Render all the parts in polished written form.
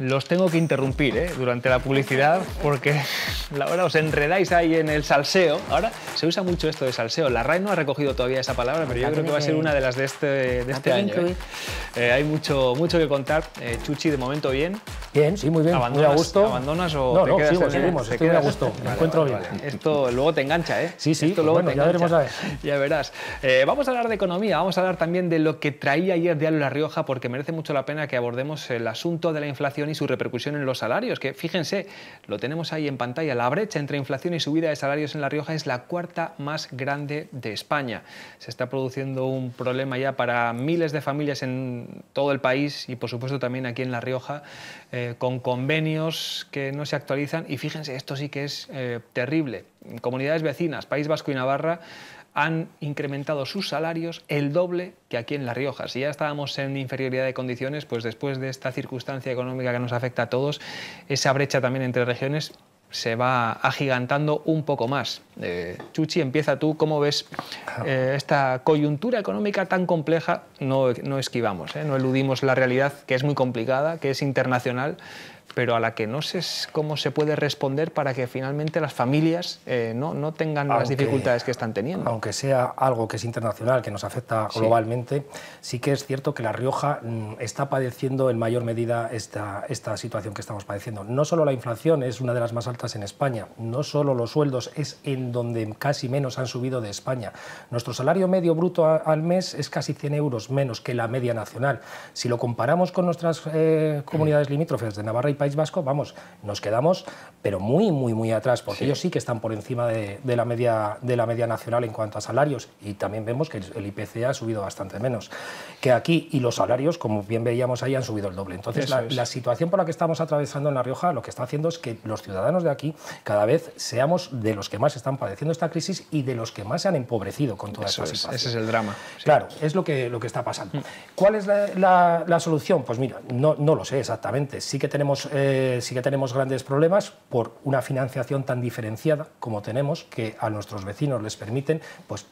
los tengo que interrumpir durante la publicidad porque ahora os enredáis ahí en el salseo. Ahora se usa mucho esto de salseo. La RAE no ha recogido todavía esa palabra, pero yo creo que va a ser una de las de este año. Hay mucho que contar. Chuchi, de momento bien. Bien, sí, muy bien. Muy a gusto. ¿Abandonas o te quedas? Seguimos. Estoy a gusto. Me encuentro bien. Esto luego te engancha, ¿eh? Sí, esto luego bueno, ya veremos a ver. Ya verás. Vamos a hablar de economía, vamos a hablar también de lo que traía ayer Diario La Rioja, porque merece mucho la pena que abordemos el asunto de la inflación y su repercusión en los salarios, que fíjense, lo tenemos ahí en pantalla, la brecha entre inflación y subida de salarios en La Rioja es la cuarta más grande de España. Se está produciendo un problema ya para miles de familias en todo el país y por supuesto también aquí en La Rioja, con convenios que no se actualizan y fíjense, esto sí que es terrible. Comunidades vecinas, País Vasco y Navarra, han incrementado sus salarios el doble que aquí en La Rioja. Si ya estábamos en inferioridad de condiciones, pues después de esta circunstancia económica que nos afecta a todos, esa brecha también entre regiones se va agigantando un poco más. Chuchi, empieza tú. ¿Cómo ves esta coyuntura económica tan compleja? No esquivamos, no eludimos la realidad, que es muy complicada, que es internacional, pero a la que no sé cómo se puede responder para que finalmente las familias no tengan las dificultades que están teniendo. Aunque sea algo que es internacional, que nos afecta globalmente, sí que es cierto que La Rioja está padeciendo en mayor medida esta situación que estamos padeciendo. No solo la inflación es una de las más altas en España, no solo los sueldos es en donde casi menos han subido de España. Nuestro salario medio bruto al mes es casi 100 euros menos que la media nacional. Si lo comparamos con nuestras comunidades limítrofes de Navarra y País Vasco, vamos, nos quedamos pero muy atrás, porque ellos sí que están por encima de la media nacional en cuanto a salarios, y también vemos que el IPC ha subido bastante menos que aquí, y los salarios, como bien veíamos ahí, han subido el doble. Entonces la situación por la que estamos atravesando en La Rioja lo que está haciendo es que los ciudadanos de aquí cada vez seamos de los que más están padeciendo esta crisis y de los que más se han empobrecido con toda esta situación. Ese es el drama. Claro, es lo que está pasando. ¿Cuál es la solución? Pues mira, no lo sé exactamente. Sí que tenemos grandes problemas por una financiación tan diferenciada como tenemos, que a nuestros vecinos les permiten pues,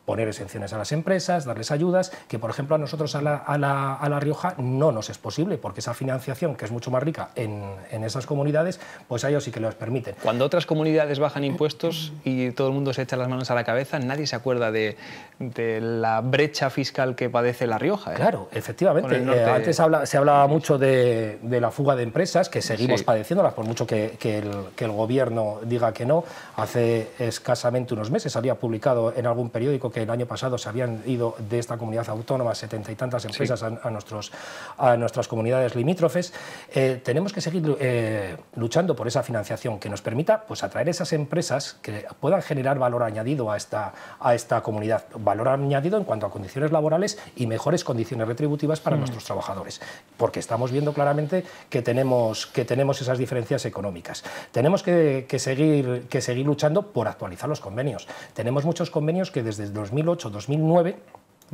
poner exenciones a las empresas, darles ayudas, que por ejemplo a nosotros a la Rioja no nos es posible, porque esa financiación, que es mucho más rica en esas comunidades, pues a ellos sí que les permiten. Cuando otras comunidades bajan impuestos y todo el mundo se echa las manos a la cabeza, nadie se acuerda de la brecha fiscal que padece La Rioja. Claro, efectivamente. Antes se hablaba mucho de la fuga de empresas, que seguimos padeciéndolas, por mucho que el gobierno diga que no. Hace escasamente unos meses había publicado en algún periódico que el año pasado se habían ido de esta comunidad autónoma 70 y tantas empresas a nuestras comunidades limítrofes. Tenemos que seguir luchando por esa financiación que nos permita pues, atraer esas empresas que puedan generar valor añadido a esta comunidad. Valor añadido en cuanto a condiciones laborales y mejores condiciones retributivas para nuestros trabajadores, porque estamos viendo claramente que tenemos esas diferencias económicas. Tenemos que seguir luchando por actualizar los convenios. Tenemos muchos convenios que desde 2008-2009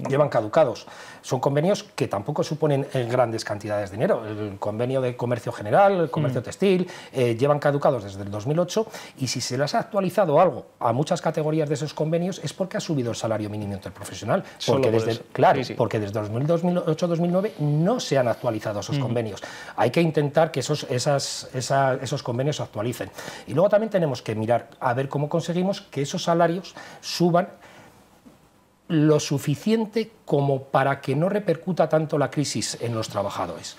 llevan caducados. Son convenios que tampoco suponen grandes cantidades de dinero. El convenio de comercio general, el comercio textil, llevan caducados desde el 2008, y si se les ha actualizado algo a muchas categorías de esos convenios es porque ha subido el salario mínimo interprofesional. Porque porque desde 2008-2009 no se han actualizado esos convenios. Hay que intentar que esos convenios se actualicen. Y luego también tenemos que mirar a ver cómo conseguimos que esos salarios suban lo suficiente como para que no repercuta tanto la crisis en los trabajadores.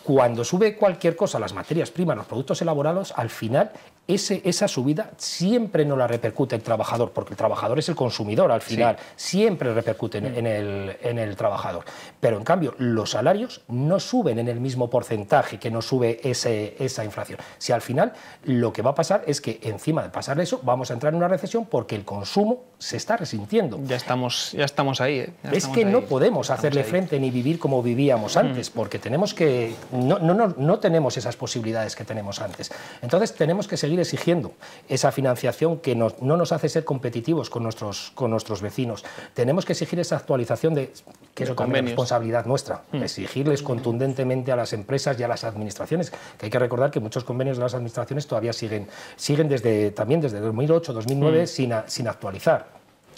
Cuando sube cualquier cosa, las materias primas, los productos elaborados, al final esa subida siempre no la repercute el trabajador, porque el trabajador es el consumidor al final, siempre repercute en el trabajador. Pero en cambio los salarios no suben en el mismo porcentaje que no sube esa inflación. Si al final lo que va a pasar es que encima de pasar eso vamos a entrar en una recesión porque el consumo se está resintiendo. Ya estamos ahí. No podemos hacerle frente ni vivir como vivíamos antes, porque tenemos que no tenemos esas posibilidades que tenemos antes. Entonces tenemos que seguir exigiendo esa financiación que no nos hace ser competitivos con nuestros vecinos. Tenemos que exigir esa actualización que eso también es responsabilidad nuestra, exigirles contundentemente a las empresas y a las administraciones, que hay que recordar que muchos convenios de las administraciones todavía siguen también desde 2008-2009 sin actualizar.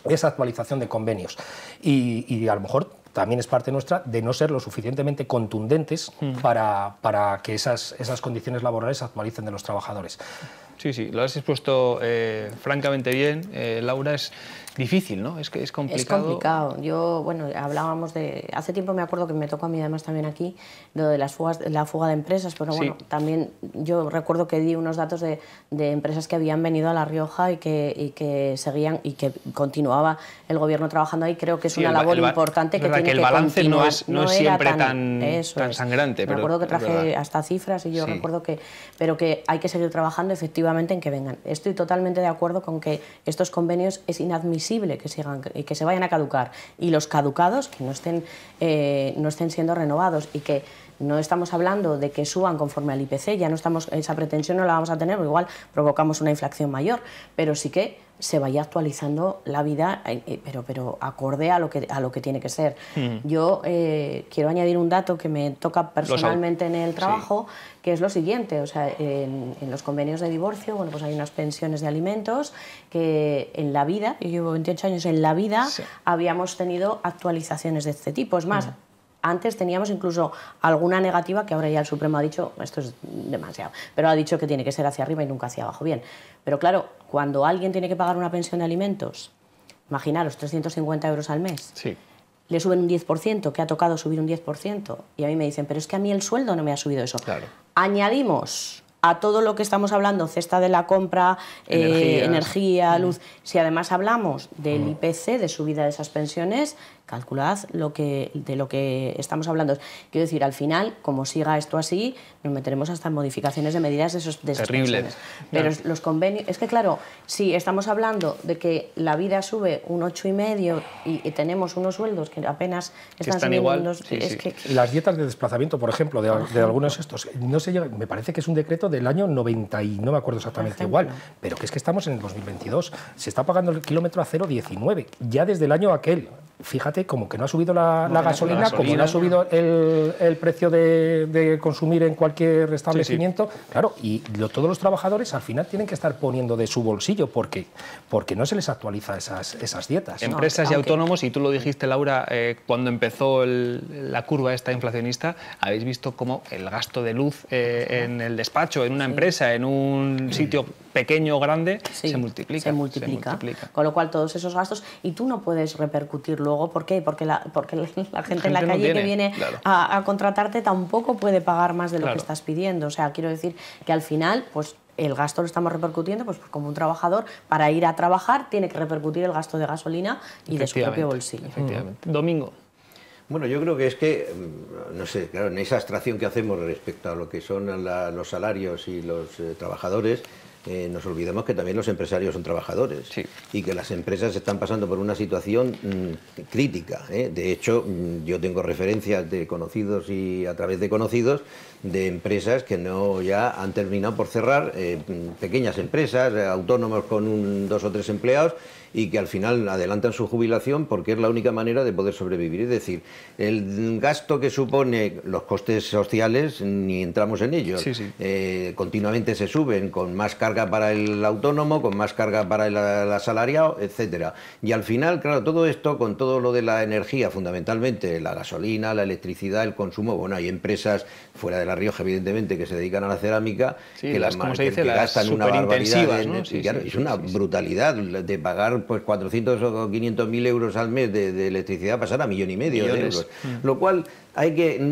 Esa actualización de convenios y a lo mejor también es parte nuestra de no ser lo suficientemente contundentes para que esas condiciones laborales se actualicen de los trabajadores. Sí, sí, lo has expuesto francamente bien, Laura. Es difícil, ¿no? Es que es complicado. Es complicado. Yo, bueno, hablábamos de... Hace tiempo me acuerdo que me tocó a mí además también aquí, lo de la fuga de empresas, pero bueno, también yo recuerdo que di unos datos de empresas que habían venido a La Rioja y que seguían y que continuaba el gobierno trabajando ahí. Creo que es una labor importante que tiene que continuar. El balance no es siempre tan sangrante. Me acuerdo que traje hasta cifras y yo recuerdo que... Pero que hay que seguir trabajando efectivamente en que vengan. Estoy totalmente de acuerdo con que estos convenios es inadmisible que sigan, que se vayan a caducar, y los caducados que no estén siendo renovados, y que no estamos hablando de que suban conforme al IPC, ya no estamos, esa pretensión no la vamos a tener, porque igual provocamos una inflación mayor, pero sí que se vaya actualizando la vida, pero acorde a lo que tiene que ser. Yo quiero añadir un dato que me toca personalmente en el trabajo, que es lo siguiente: o sea, en los convenios de divorcio, bueno, pues hay unas pensiones de alimentos que en la vida, yo llevo 28 años en la vida, habíamos tenido actualizaciones de este tipo. Es más, antes teníamos incluso alguna negativa, que ahora ya el Supremo ha dicho, esto es demasiado, pero ha dicho que tiene que ser hacia arriba y nunca hacia abajo. Bien, pero claro, cuando alguien tiene que pagar una pensión de alimentos, imaginaros, 350 euros al mes, le suben un 10%, que ha tocado subir un 10%, y a mí me dicen, pero es que a mí el sueldo no me ha subido eso. Claro. Añadimos a todo lo que estamos hablando, cesta de la compra, energía, luz, si además hablamos del IPC, de subida de esas pensiones, calculad de lo que estamos hablando. Quiero decir, al final, como siga esto así, nos meteremos hasta en modificaciones de medidas de esas pensiones. Pero los convenios... Es que, claro, si estamos hablando de que la vida sube un 8,5 y tenemos unos sueldos que apenas están subiendo... Igual, Las dietas de desplazamiento, por ejemplo, de algunos estos, no se llega, me parece que es un decreto del año 90 y no me acuerdo exactamente igual, pero que es que estamos en el 2022. Se está pagando el kilómetro a 0,19, ya desde el año aquel. Fíjate, como que no ha subido la gasolina, como no ha subido el precio de consumir en cualquier establecimiento. Claro, y todos los trabajadores al final tienen que estar poniendo de su bolsillo porque no se les actualiza esas dietas. Empresas y autónomos, y tú lo dijiste, Laura, cuando empezó la curva esta inflacionista, habéis visto cómo el gasto de luz en el despacho, en una empresa, en un sitio pequeño o grande, se multiplica. Con lo cual, todos esos gastos, y tú no puedes repercutir luego. ¿Por qué? Porque la gente en la calle que viene a contratarte tampoco puede pagar más de lo que estás pidiendo. O sea, quiero decir que al final, pues el gasto lo estamos repercutiendo, pues como un trabajador, para ir a trabajar, tiene que repercutir el gasto de gasolina y de su propio bolsillo. Efectivamente. Domingo. Bueno, yo creo que es que, no sé, claro, en esa abstracción que hacemos respecto a lo que son los salarios y los trabajadores, nos olvidamos que también los empresarios son trabajadores y que las empresas están pasando por una situación crítica. De hecho, yo tengo referencias de conocidos y a través de conocidos de empresas que no ya han terminado por cerrar, pequeñas empresas, autónomos con 2 o 3 empleados, y que al final adelantan su jubilación porque es la única manera de poder sobrevivir. Es decir, el gasto que supone los costes sociales, ni entramos en ellos. Continuamente se suben, con más carga para el autónomo, con más carga para el asalariado, etcétera. Y al final, claro, todo esto, con todo lo de la energía, fundamentalmente la gasolina, la electricidad, el consumo, bueno, hay empresas fuera de La Rioja, evidentemente, que se dedican a la cerámica, que gastan una barbaridad. Es una brutalidad de pagar pues 400 o 500.000 euros al mes de electricidad, pasar a 1,5 millones de euros. Lo cual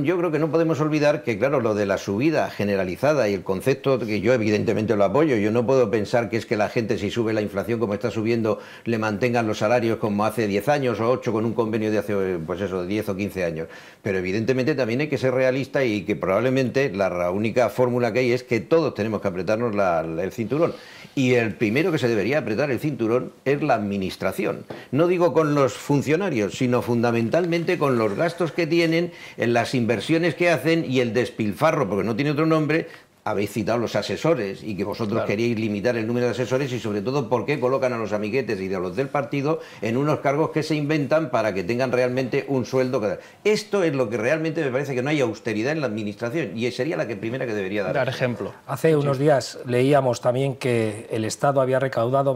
yo creo que no podemos olvidar que, claro, lo de la subida generalizada y el concepto que yo evidentemente lo apoyo, yo no puedo pensar que es que la gente, si sube la inflación como está subiendo, le mantengan los salarios como hace 10 años o 8 con un convenio de hace, pues eso, 10 o 15 años. Pero evidentemente también hay que ser realista y que probablemente la única fórmula que hay es que todos tenemos que apretarnos el cinturón. Y el primero que se debería apretar el cinturón es la administración. No digo con los funcionarios, sino fundamentalmente con los gastos que tienen, en las inversiones que hacen y el despilfarro, porque no tiene otro nombre, habéis citado los asesores y que vosotros queríais limitar el número de asesores y sobre todo por qué colocan a los amiguetes y de los del partido en unos cargos que se inventan para que tengan realmente un sueldo. Esto es lo que realmente me parece que no hay austeridad en la administración y sería la primera que debería dar ejemplo. Hace unos días leíamos también que el Estado había recaudado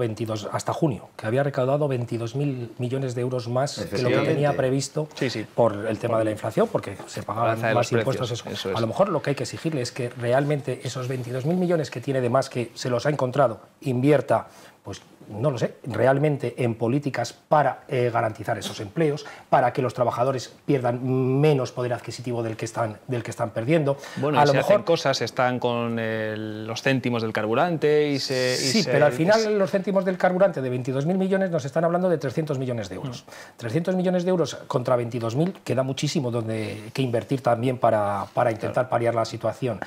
hasta junio, que había recaudado 22.000 millones de euros más que lo que tenía previsto por el tema de la inflación, porque se pagaban más impuestos. Eso es. A lo mejor lo que hay que exigirle es que realmente esos 22.000 millones que tiene de más, que se los ha encontrado, invierta, pues no lo sé, realmente en políticas para garantizar esos empleos, para que los trabajadores pierdan menos poder adquisitivo del que están perdiendo. Bueno, a lo mejor hacen cosas, están con los céntimos del carburante y pero al final los céntimos del carburante de 22.000 millones nos están hablando de 300 millones de euros. 300 millones de euros contra 22.000 queda muchísimo que invertir también para intentar paliar la situación.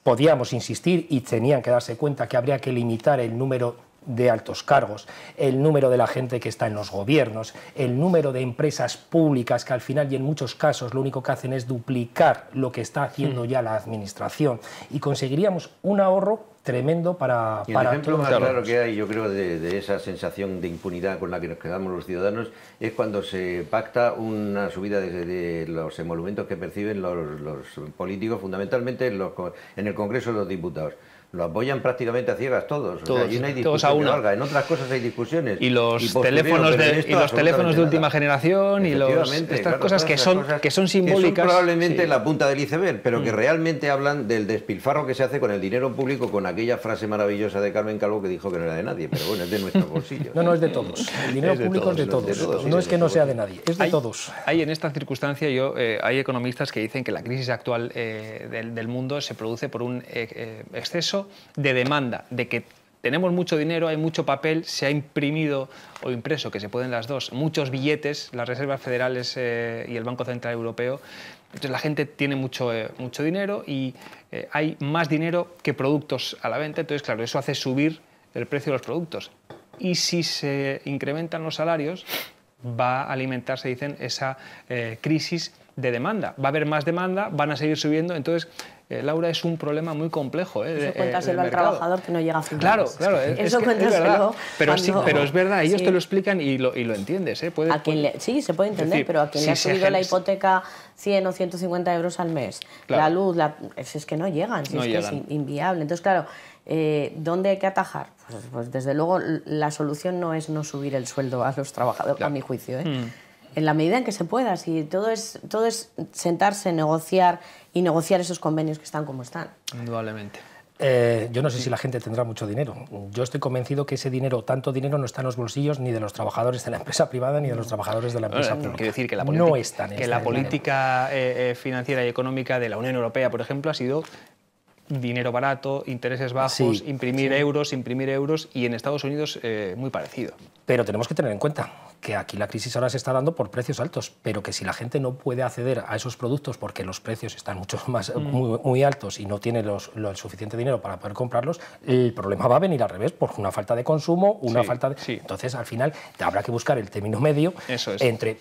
Podíamos insistir y tenían que darse cuenta que habría que limitar el número de altos cargos, el número de la gente que está en los gobiernos, el número de empresas públicas que al final y en muchos casos lo único que hacen es duplicar lo que está haciendo ya la administración y conseguiríamos un ahorro tremendo para el ejemplo más claro que hay, yo creo, de esa sensación de impunidad con la que nos quedamos los ciudadanos es cuando se pacta una subida de los emolumentos que perciben los políticos, fundamentalmente en el Congreso de los Diputados. Lo apoyan prácticamente a ciegas todos. O sea, allí no hay discusión que valga. En otras cosas hay discusiones. Y los teléfonos de última generación y estas cosas que son simbólicas. Que son probablemente la punta del iceberg, pero que realmente hablan del despilfarro que se hace con el dinero público, con aquella frase maravillosa de Carmen Calvo que dijo que no era de nadie, pero bueno, es de nuestro bolsillo. No, es de todos. El dinero público es de todos. No es que no sea de nadie, es de todos. Hay en esta circunstancia, hay economistas que dicen que la crisis actual del mundo se produce por un exceso de demanda, de que tenemos mucho dinero, hay mucho papel, se ha imprimido o impreso, que se pueden las dos, muchos billetes, las reservas federales y el Banco Central Europeo. Entonces la gente tiene mucho dinero y hay más dinero que productos a la venta, entonces claro, eso hace subir el precio de los productos. Y si se incrementan los salarios, va a alimentarse, dicen, esa crisis de demanda. Va a haber más demanda, van a seguir subiendo, entonces Laura, es un problema muy complejo. Eso cuéntaselo al trabajador que no llega a fin de mes. Claro, eso es verdad. Pero es verdad, ellos te lo explican y lo entiendes. Sí, se puede entender, pero a quien le ha subido la hipoteca 100 o 150 euros al mes, la luz, es que no llegan, que es inviable. Entonces, claro, ¿dónde hay que atajar? Pues desde luego la solución no es no subir el sueldo a los trabajadores, a mi juicio. En la medida en que se pueda, si todo es sentarse, negociar y negociar esos convenios que están como están. Indudablemente. Yo no sé si la gente tendrá mucho dinero. Yo estoy convencido que ese dinero, tanto dinero, no está en los bolsillos ni de los trabajadores de la empresa privada ni de los trabajadores de la empresa pública. Quiero decir que la política financiera y económica de la Unión Europea, por ejemplo, ha sido dinero barato, intereses bajos, imprimir euros, y en Estados Unidos muy parecido. Pero tenemos que tener en cuenta que aquí la crisis ahora se está dando por precios altos, pero que si la gente no puede acceder a esos productos porque los precios están muy altos y no tiene el suficiente dinero para poder comprarlos, el problema va a venir al revés, por una falta de consumo, Entonces, al final, habrá que buscar el término medio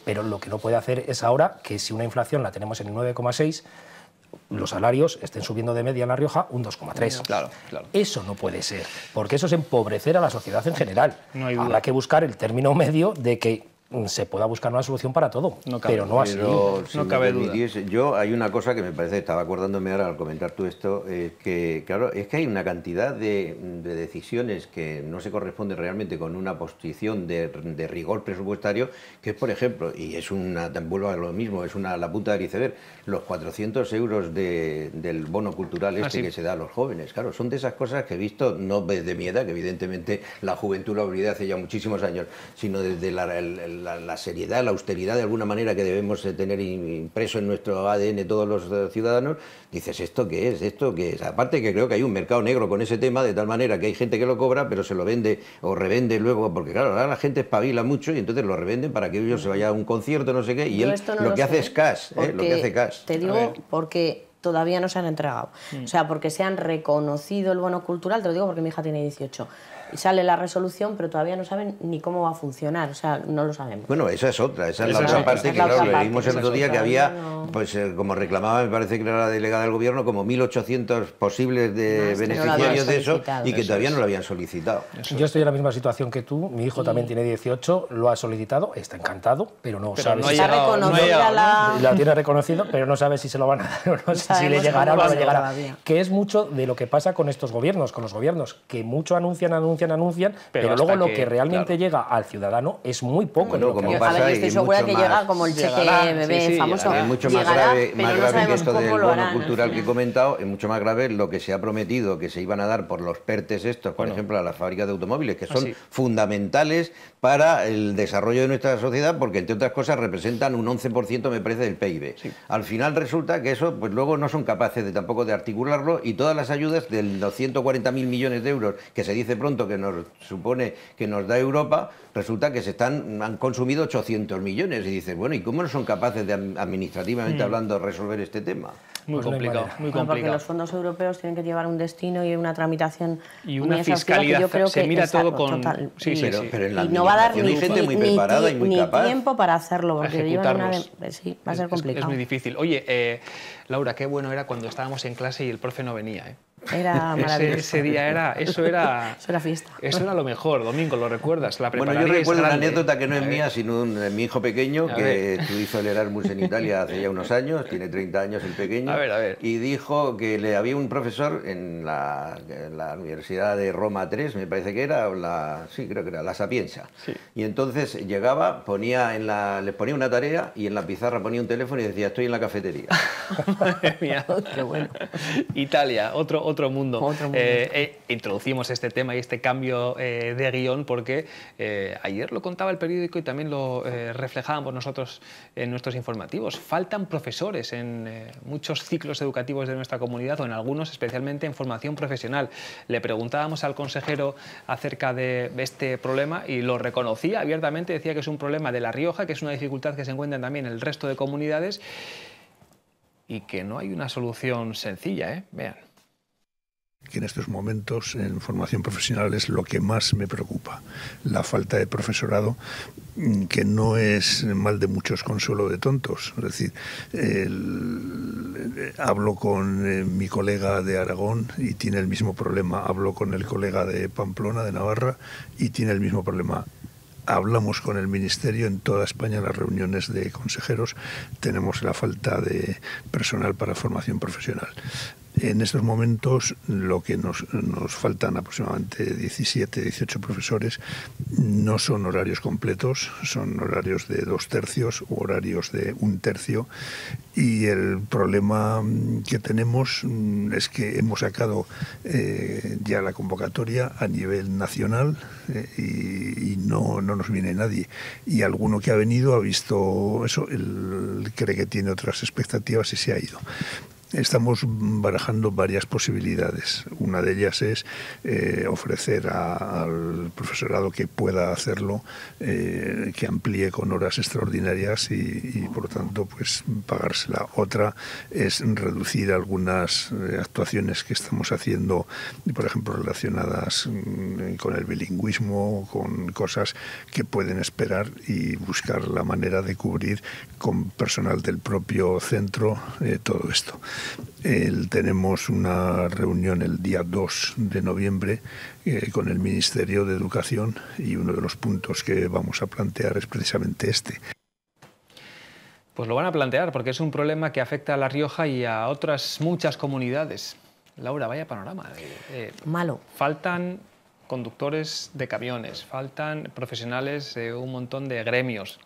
pero lo que no puede hacer es ahora que si una inflación la tenemos en el 9,6, los salarios estén subiendo de media en La Rioja un 2,3. Claro. Eso no puede ser, porque eso es empobrecer a la sociedad en general. Habrá que buscar el término medio de que se pueda buscar una solución para todo, pero no así. No cabe duda. Yo hay una cosa que me parece, estaba acordándome ahora al comentar tú esto, que claro, es que hay una cantidad de decisiones que no se corresponden realmente con una posición de rigor presupuestario, que es, por ejemplo, y es vuelvo a lo mismo, es la punta del iceberg, los 400 euros del bono cultural que se da a los jóvenes. Claro, son de esas cosas que he visto, no desde mi edad, que evidentemente la juventud la olvidé hace ya muchísimos años, sino desde la seriedad, la austeridad de alguna manera que debemos tener impreso en nuestro ADN todos los ciudadanos. Dices, ¿esto qué es? ¿Esto qué es? Aparte que creo que hay un mercado negro con ese tema, de tal manera que hay gente que lo cobra, pero se lo vende o revende luego, porque claro, ahora la gente espabila mucho y entonces lo revenden para que ellos se vaya a un concierto, no sé qué, y él lo que hace es cash, lo que hace cash. Te digo porque todavía no se han entregado. O sea, porque se han reconocido el bono cultural, te lo digo porque mi hija tiene 18, y sale la resolución, pero todavía no saben ni cómo va a funcionar, o sea, no lo sabemos. Bueno, esa es otra, esa es la otra parte que, claro, lo vimos el otro día, que había, pues como reclamaba, me parece que era la delegada del gobierno, como 1.800 posibles de beneficiarios de eso, y que todavía no lo habían solicitado. Yo estoy en la misma situación que tú, mi hijo también tiene 18, lo ha solicitado, está encantado, pero no sabe si la tiene reconocido, pero no sabe si se lo van a dar o no sé si le llegará o no le llegará. Que es mucho de lo que pasa con estos gobiernos, con los gobiernos, que mucho anuncian, pero luego lo que realmente llega al ciudadano es muy poco. Bueno, como pasa, yo estoy segura que llega como el cheque bebé famoso. Es mucho más grave que esto del bono cultural que he comentado, es mucho más grave lo que se ha prometido, que se iban a dar por los PERTES estos, por ejemplo, a las fábricas de automóviles, que son fundamentales para el desarrollo de nuestra sociedad, porque entre otras cosas representan un 11%, me parece, del PIB. Al final resulta que eso, pues luego no son capaces tampoco de articularlo, y todas las ayudas de los 140.000 millones de euros que se dice pronto que nos supone que nos da Europa, resulta que han consumido 800 millones, y dices, bueno, ¿y cómo no son capaces de, administrativamente hablando, resolver este tema? Muy complicado, muy complicado. Porque los fondos europeos tienen que llevar un destino y una tramitación y una fiscalidad, que yo creo se mira todo con... Pero en la y no va a dar hay gente muy preparada y muy capaz. Tiempo para hacerlo, porque va a ser complicado. Es muy difícil. Oye, Laura, qué bueno era cuando estábamos en clase y el profe no venía, ¿eh? Era maravilloso. Ese día eso era fiesta. Eso era lo mejor, Domingo, ¿lo recuerdas? Bueno, yo recuerdo una anécdota que no es mía, sino mi hijo pequeño, que hizo el Erasmus en Italia hace ya unos años, tiene 30 años el pequeño, y dijo que había un profesor en la Universidad de Roma 3, me parece que era, creo que era, la Sapienza. Sí. Y entonces llegaba, les ponía una tarea y en la pizarra ponía un teléfono y decía, estoy en la cafetería. Madre mía, qué bueno. Italia, otro mundo. Introducimos este tema y este cambio de guión porque ayer lo contaba el periódico y también lo reflejábamos nosotros en nuestros informativos. Faltan profesores en muchos ciclos educativos de nuestra comunidad, o en algunos, especialmente en formación profesional. Le preguntábamos al consejero acerca de este problema y lo reconocía abiertamente, decía que es un problema de La Rioja, que es una dificultad que se encuentra también en el resto de comunidades y que no hay una solución sencilla, ¿eh? Vean. Que en estos momentos en formación profesional es lo que más me preocupa, la falta de profesorado, que no es mal de muchos consuelo de tontos. Es decir, hablo con mi colega de Aragón y tiene el mismo problema, hablo con el colega de Pamplona, de Navarra, y tiene el mismo problema. Hablamos con el Ministerio en toda España, en las reuniones de consejeros, tenemos la falta de personal para formación profesional. En estos momentos lo que nos faltan aproximadamente 17, 18 profesores, no son horarios completos, son horarios de 2/3 u horarios de 1/3, y el problema que tenemos es que hemos sacado ya la convocatoria a nivel nacional y no nos viene nadie, y alguno que ha venido ha visto eso, cree que tiene otras expectativas y se ha ido. Estamos barajando varias posibilidades. Una de ellas es ofrecer al profesorado que pueda hacerlo, que amplíe con horas extraordinarias y por lo tanto pues pagársela. Otra es reducir algunas actuaciones que estamos haciendo, por ejemplo relacionadas con el bilingüismo, con cosas que pueden esperar, y buscar la manera de cubrir con personal del propio centro todo esto. Tenemos una reunión el día 2 de noviembre con el Ministerio de Educación, y uno de los puntos que vamos a plantear es precisamente este. Pues lo van a plantear porque es un problema que afecta a La Rioja y a otras muchas comunidades. Laura, vaya panorama. Malo. Faltan conductores de camiones, faltan profesionales de un montón de gremios.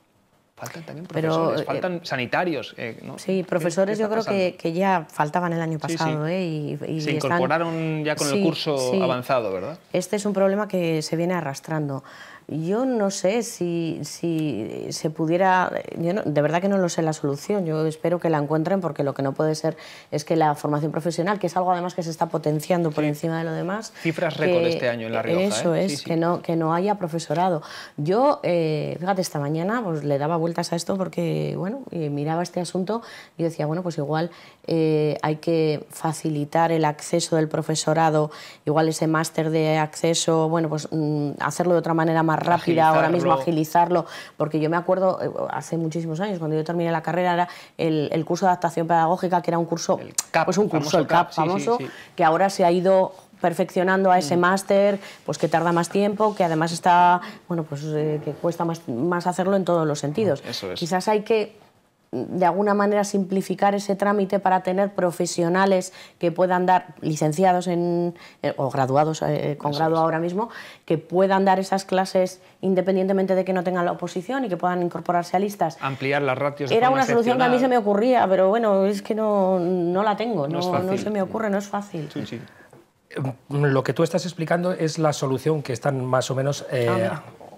Faltan también profesores, faltan sanitarios. ¿No? Sí, profesores yo creo que ya faltaban el año pasado. Y se incorporaron ya con el curso avanzado, ¿verdad? Este es un problema que se viene arrastrando. Yo no sé si se pudiera... de verdad que no lo sé la solución. Yo espero que la encuentren, porque lo que no puede ser es que la formación profesional, que es algo además que se está potenciando por encima de lo demás... Cifras récord este año en La Rioja. Eso es, que no haya profesorado. Yo, fíjate, esta mañana pues, le daba vueltas a esto porque, bueno, miraba este asunto y decía, bueno, pues igual hay que facilitar el acceso del profesorado, igual ese máster de acceso, bueno, pues hacerlo de otra manera más rápida, ahora mismo agilizarlo, porque yo me acuerdo hace muchísimos años, cuando yo terminé la carrera, era el curso de adaptación pedagógica, que era un curso, el CAP famoso, que ahora se ha ido perfeccionando a ese máster, pues que tarda más tiempo, que además está, bueno, pues que cuesta más hacerlo en todos los sentidos. Eso es. Quizás hay que de alguna manera simplificar ese trámite para tener profesionales que puedan dar, licenciados o graduados con grado ahora mismo, que puedan dar esas clases independientemente de que no tengan la oposición y que puedan incorporarse a listas. Ampliar las ratios. Era una solución que a mí se me ocurría, pero bueno, es que no la tengo, no se me ocurre, no es fácil. Sí. Lo que tú estás explicando es la solución que están más o menos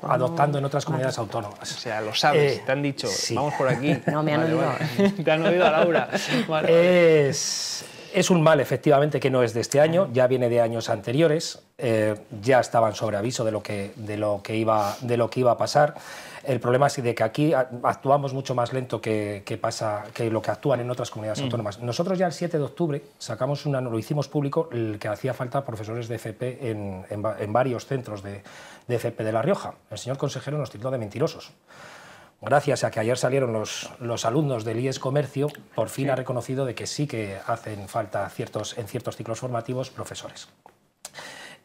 adoptando en otras comunidades autónomas. O sea, lo sabes, te han dicho, sí. Vamos por aquí. No, me han oído. Te han oído, Laura. Vale. Es un mal, efectivamente, que no es de este año, ya viene de años anteriores, ya estaban sobre aviso de lo que iba a pasar. El problema es de que aquí actuamos mucho más lento que lo que actúan en otras comunidades autónomas. Nosotros ya el 7 de octubre lo hicimos público, el que hacía falta profesores de FP en varios centros de FP de La Rioja. El señor consejero nos tildó de mentirosos. Gracias a que ayer salieron los alumnos del IES Comercio, por fin ha reconocido de que sí que hacen falta en ciertos ciclos formativos profesores.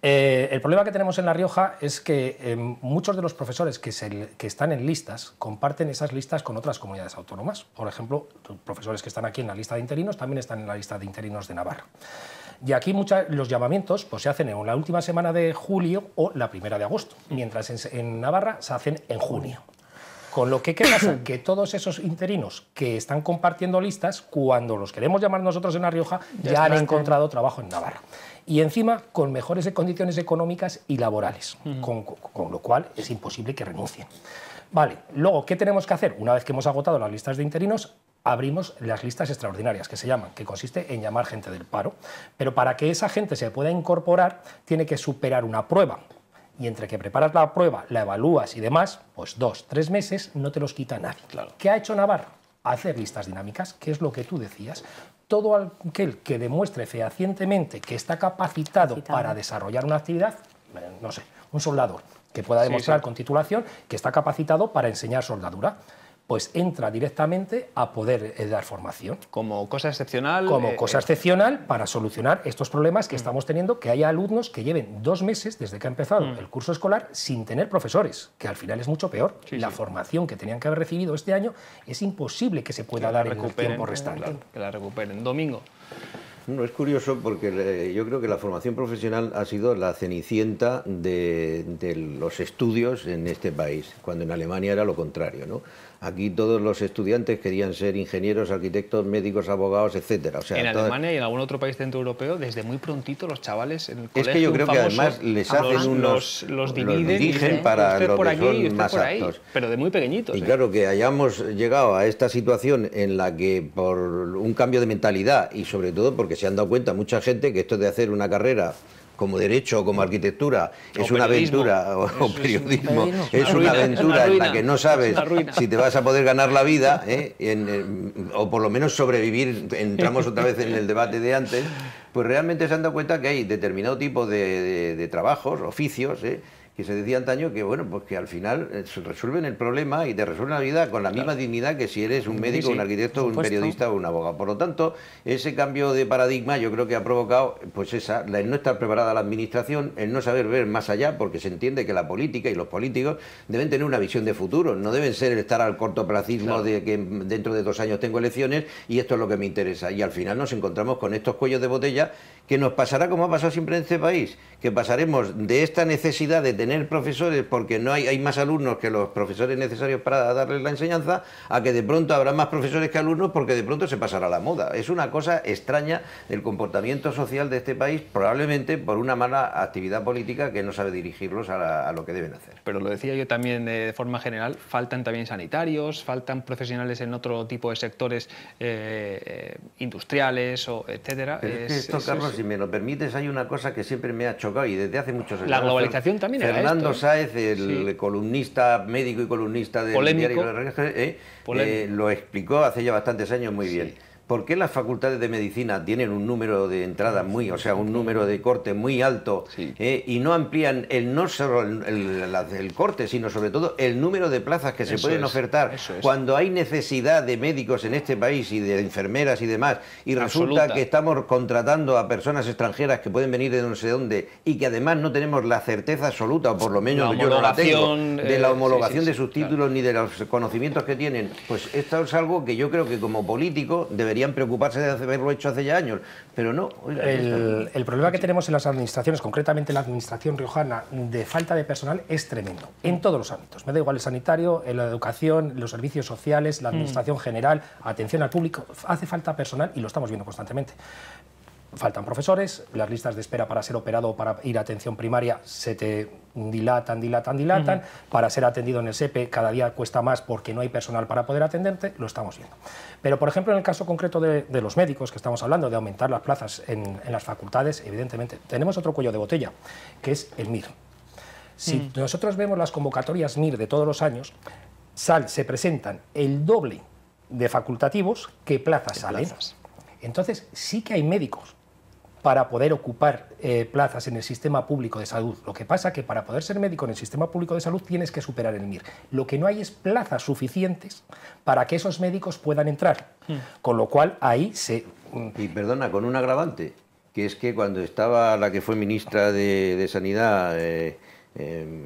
El problema que tenemos en La Rioja es que muchos de los profesores que están en listas comparten esas listas con otras comunidades autónomas. Por ejemplo, los profesores que están aquí en la lista de interinos también están en la lista de interinos de Navarra. Y aquí los llamamientos pues, se hacen en la última semana de julio o la primera de agosto, mientras en Navarra se hacen en junio. Con lo que, ¿qué pasa? Que todos esos interinos que están compartiendo listas, cuando los queremos llamar nosotros en La Rioja, ya han encontrado trabajo en Navarra. Y encima con mejores condiciones económicas y laborales, con lo cual es imposible que renuncien. Vale, luego, ¿qué tenemos que hacer? Una vez que hemos agotado las listas de interinos, abrimos las listas extraordinarias, que se llaman, que consiste en llamar gente del paro. Pero para que esa gente se pueda incorporar, tiene que superar una prueba. Y entre que preparas la prueba, la evalúas y demás, pues 2 o 3 meses no te los quita nadie. Claro. ¿Qué ha hecho Navarra? Hacer listas dinámicas, que es lo que tú decías. Todo aquel que demuestre fehacientemente que está capacitado para desarrollar una actividad, no sé, un soldador, que pueda demostrar con titulación que está capacitado para enseñar soldadura, pues entra directamente a poder dar formación. Como cosa excepcional. Como cosa excepcional para solucionar estos problemas que estamos teniendo, que haya alumnos que lleven 2 meses desde que ha empezado el curso escolar sin tener profesores, que al final es mucho peor. La formación que tenían que haber recibido este año es imposible que se pueda dar en el tiempo restante. Claro, que la recuperen. Domingo. No, es curioso porque yo creo que la formación profesional ha sido la cenicienta de los estudios en este país, cuando en Alemania era lo contrario, ¿no? Aquí todos los estudiantes querían ser ingenieros, arquitectos, médicos, abogados, etcétera. O sea, en Alemania y en algún otro país centroeuropeo, desde muy prontito los chavales en el colegio. Es que yo creo que además les hacen los dirigen para usted los por que aquí son y usted más por ahí, aptos. pero de muy pequeñitos. Y claro, que hayamos llegado a esta situación en la que por un cambio de mentalidad y sobre todo porque se han dado cuenta mucha gente que esto de hacer una carrera como derecho o como arquitectura es una aventura, o periodismo, es una aventura en la que no sabes si te vas a poder ganar la vida, o por lo menos sobrevivir. Entramos otra vez en el debate de antes, pues realmente se han dado cuenta que hay determinado tipo de trabajos, oficios, que se decía antaño que, bueno, pues que al final resuelven el problema y te resuelven la vida con la misma dignidad que si eres un médico, un arquitecto, un periodista o un abogado. Por lo tanto, ese cambio de paradigma yo creo que ha provocado pues el no estar preparada la administración, el no saber ver más allá, porque se entiende que la política y los políticos deben tener una visión de futuro, no deben ser estar al cortoplacismo de que dentro de 2 años tengo elecciones y esto es lo que me interesa. Y al final nos encontramos con estos cuellos de botella que nos pasará como ha pasado siempre en este país, que pasaremos de esta necesidad de tener profesores porque no hay más alumnos que los profesores necesarios para darles la enseñanza, a que de pronto habrá más profesores que alumnos porque de pronto se pasará la moda. Es una cosa extraña el comportamiento social de este país, probablemente por una mala actividad política que no sabe dirigirlos a lo que deben hacer. Pero lo decía yo también de forma general, faltan también sanitarios, faltan profesionales en otro tipo de sectores industriales, o etcétera. Pero es que esto, Carlos, si me lo permites, hay una cosa que siempre me ha chocado y desde hace muchos años. La globalización también era Fernando esto, Sáez, el columnista, médico y columnista del diario lo explicó hace ya bastantes años muy bien. ¿Por qué las facultades de medicina tienen un número de entradas un número de corte muy alto y no amplían no solo el corte, sino sobre todo el número de plazas que se pueden ofertar cuando hay necesidad de médicos en este país y de enfermeras y demás, y resulta que estamos contratando a personas extranjeras que pueden venir de no sé dónde y que además no tenemos la certeza absoluta, o por lo menos yo no la tengo, de la homologación de sus títulos ni de los conocimientos que tienen? Pues esto es algo que yo creo que como político deberían preocuparse de haberlo hecho hace ya años, pero no. Oiga, el problema que tenemos en las administraciones, concretamente en la administración riojana, de falta de personal es tremendo, en todos los ámbitos. Me da igual el sanitario, en la educación, los servicios sociales, la administración general, atención al público. Hace falta personal y lo estamos viendo constantemente. Faltan profesores, las listas de espera para ser operado o para ir a atención primaria se te dilatan. Para ser atendido en el SEPE cada día cuesta más porque no hay personal para poder atenderte, lo estamos viendo. Pero, por ejemplo, en el caso concreto de los médicos, que estamos hablando de aumentar las plazas en las facultades, evidentemente, tenemos otro cuello de botella, que es el MIR. Si nosotros vemos las convocatorias MIR de todos los años, se presentan el doble de facultativos que plazas salen. Entonces, sí que hay médicos para poder ocupar plazas en el sistema público de salud. Lo que pasa es que para poder ser médico en el sistema público de salud tienes que superar el MIR. Lo que no hay es plazas suficientes para que esos médicos puedan entrar. Con lo cual ahí se... Y perdona, con un agravante, que es que cuando estaba la que fue ministra de Sanidad,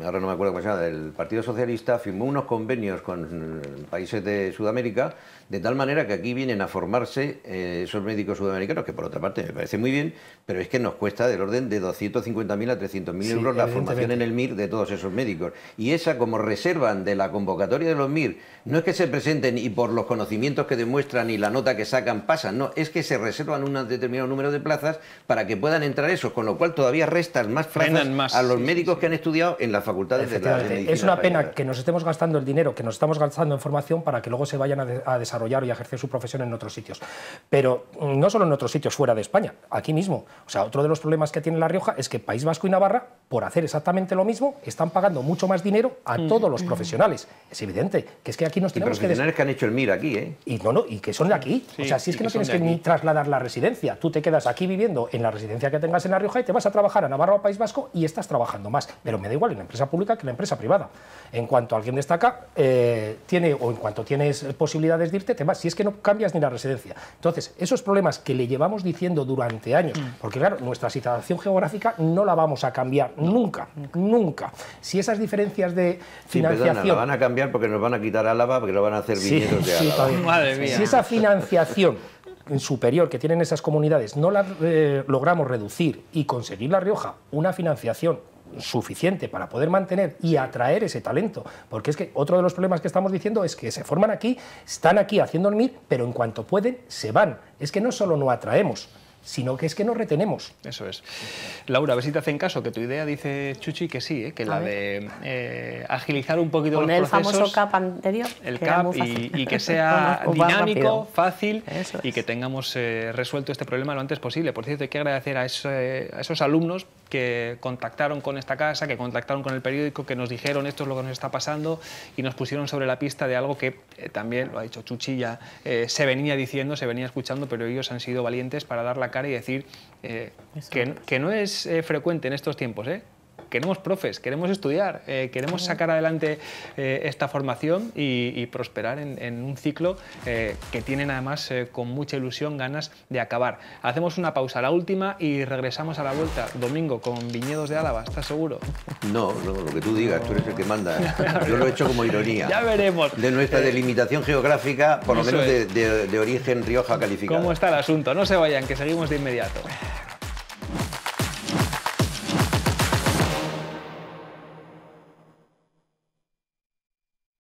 ahora no me acuerdo cómo se llama, del Partido Socialista, firmó unos convenios con países de Sudamérica, de tal manera que aquí vienen a formarse esos médicos sudamericanos, que por otra parte me parece muy bien, pero es que nos cuesta del orden de 250.000 a 300.000 euros la formación en el MIR de todos esos médicos. Y esa, como reservan de la convocatoria de los MIR, no es que se presenten y por los conocimientos que demuestran y la nota que sacan pasan, no, es que se reservan un determinado número de plazas para que puedan entrar esos, con lo cual todavía restan más plazas a los médicos que han estudiado en las facultades de la medicina. Es una pena que nos estemos gastando el dinero que nos estamos gastando en formación para que luego se vayan a desarrollar y a ejercer su profesión en otros sitios. Pero no solo en otros sitios fuera de España, aquí mismo. O sea, otro de los problemas que tiene La Rioja es que País Vasco y Navarra, por hacer exactamente lo mismo, están pagando mucho más dinero a todos los profesionales. Es evidente que es que aquí nos tenemos profesionales que han hecho el MIR aquí, ¿eh? Y que son de aquí. O sea, si es que no tienes que ni trasladar la residencia. Tú te quedas aquí viviendo en la residencia que tengas en La Rioja y te vas a trabajar a Navarra o a País Vasco y estás trabajando más. Pero me da igual en la empresa pública que en la empresa privada. En cuanto alguien destaca, o en cuanto tienes posibilidades de irte, te vas. Si es que no cambias ni la residencia. Entonces, esos problemas que le llevamos diciendo durante años, porque claro, nuestra situación geográfica no la vamos a cambiar nunca. Si esas diferencias de financiación... Perdona, la van a cambiar porque nos van a quitar Álava, porque lo van a hacer viñedos de Álava. Madre mía. Si esa financiación superior que tienen esas comunidades no la logramos reducir y conseguir La Rioja una financiación suficiente para poder mantener y atraer ese talento, porque es que otro de los problemas que estamos diciendo es que se forman aquí, están aquí haciendo el MIR, pero en cuanto pueden se van. Es que no solo no atraemos, sino que es que nos retenemos. Eso es. Laura, a ver si te hacen caso, que tu idea dice Chuchi que sí, que la de agilizar un poquito los procesos. Con el famoso CAP anterior. El CAP y que sea dinámico, fácil y que tengamos resuelto este problema lo antes posible. Por cierto, hay que agradecer a esos alumnos que contactaron con esta casa, que contactaron con el periódico, que nos dijeron esto es lo que nos está pasando y nos pusieron sobre la pista de algo que también, lo ha dicho Chuchi, ya se venía diciendo, se venía escuchando, pero ellos han sido valientes para dar la cara y decir que no es frecuente en estos tiempos, queremos profes, queremos estudiar, queremos sacar adelante esta formación y prosperar en un ciclo que tienen además con mucha ilusión ganas de acabar. Hacemos una pausa, la última, y regresamos a la vuelta. Domingo, con Viñedos de Álava, ¿estás seguro? No, lo que tú digas, tú eres el que manda. Yo lo he hecho como ironía. Ya veremos. De nuestra delimitación geográfica, por lo menos de origen Rioja calificada. ¿Cómo está el asunto? No se vayan, que seguimos de inmediato.